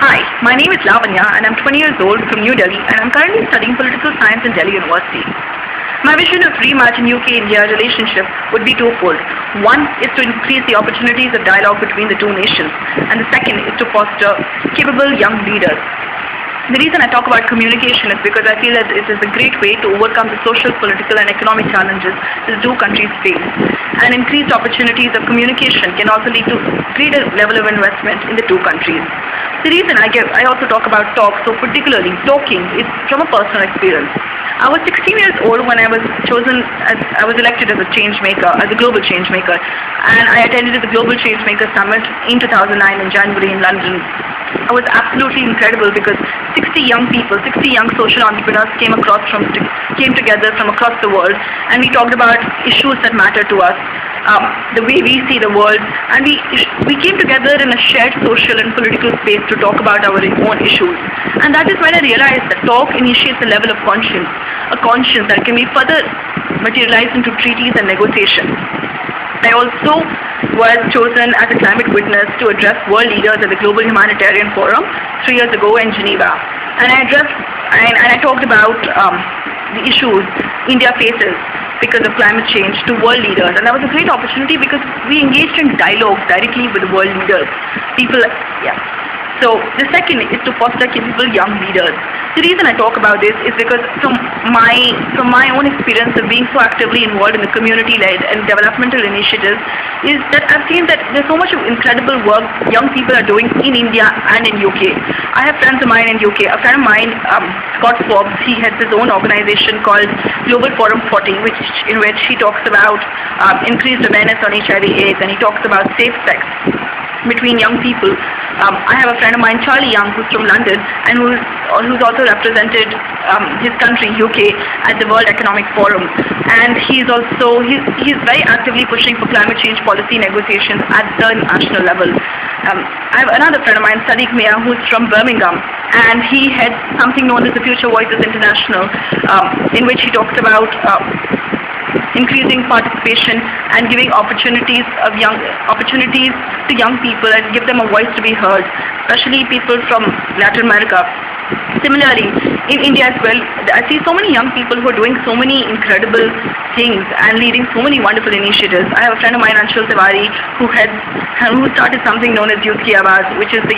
Hi, my name is Lavanya and I'm 20 years old from New Delhi and I'm currently studying political science in Delhi University. My vision of reimagine UK-India relationship would be twofold. One is to increase the opportunities of dialogue between the two nations, and the second is to foster capable young leaders. The reason I talk about communication is because I feel that it is a great way to overcome the social, political and economic challenges that the two countries face. And increased opportunities of communication can also lead to greater level of investment in the two countries. The reason I also talk about talk, so particularly talking, is from a personal experience. I was 16 years old when I was elected as a change maker, as a global change maker, and I attended the Global Change Maker Summit in 2009 in January in London. It was absolutely incredible because 60 young people, 60 young social entrepreneurs came together from across the world, and we talked about issues that matter to us, the way we see the world, and we came together in a shared social and political space to talk about our own issues. And that is when I realized that talk initiates a level of conscience, a conscience that can be further materialized into treaties and negotiation. I also was chosen as a climate witness to address world leaders at the Global Humanitarian Forum 3 years ago in Geneva. And I talked about the issues India faces because of climate change to world leaders. And that was a great opportunity because we engaged in dialogue directly with the world leaders. So the second is to foster capable young leaders. The reason I talk about this is because from my own experience of being so actively involved in the community-led and developmental initiatives is that I've seen that there's so much of incredible work young people are doing in India and in UK. I have friends of mine in UK. A friend of mine, Scott Forbes, he has his own organization called Global Forum 40, in which he talks about increased awareness on HIV/AIDS, and he talks about safe sex between young people. I have a friend of mine, Charlie Young, who's from London and who's also represented his country, UK, at the World Economic Forum. And he's very actively pushing for climate change policy negotiations at the national level. I have another friend of mine, Sadiq Mia, who's from Birmingham, and he heads something known as the Future Voices International, in which he talks about increasing participation and giving opportunities to young people and give them a voice to be heard, especially people from Latin America. Similarly, in India as well, I see so many young people who are doing so many incredible things and leading so many wonderful initiatives. I have a friend of mine, Anshul Tiwari, who started something known as Youth Ki Awaaz, which is the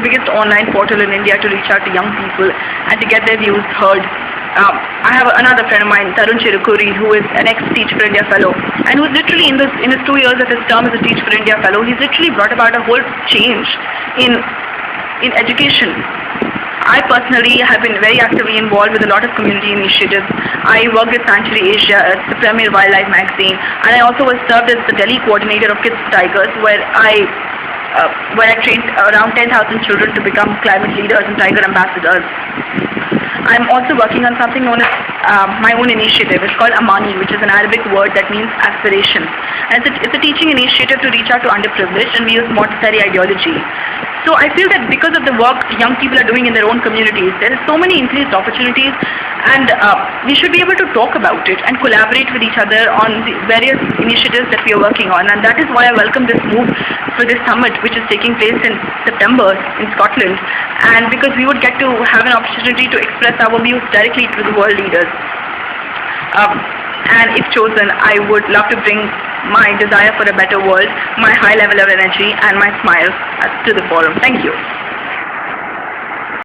biggest online portal in India to reach out to young people and to get their views heard. I have another friend of mine, Tarun Chirukuri, who is an ex-Teach for India fellow, and who's literally in his 2 years of his term as a Teach for India fellow, he's literally brought about a whole change in education. I personally have been very actively involved with a lot of community initiatives. I worked with Sanctuary Asia, the premier wildlife magazine, and I also served as the Delhi coordinator of Kids Tigers, where I trained around 10,000 children to become climate leaders and tiger ambassadors. I'm also working on something known as my own initiative. It's called Amani, which is an Arabic word that means aspiration. And it's a teaching initiative to reach out to underprivileged, and we use Montessori ideology. So I feel that because of the work young people are doing in their own communities, there is so many increased opportunities, and we should be able to talk about it and collaborate with each other on the various initiatives that we are working on. And that is why I welcome this move for this summit, which is taking place in September in Scotland, and because we would get to have an opportunity to express our views directly to the world leaders. And if chosen, I would love to bring my desire for a better world, my high level of energy and my smile to the forum. Thank you.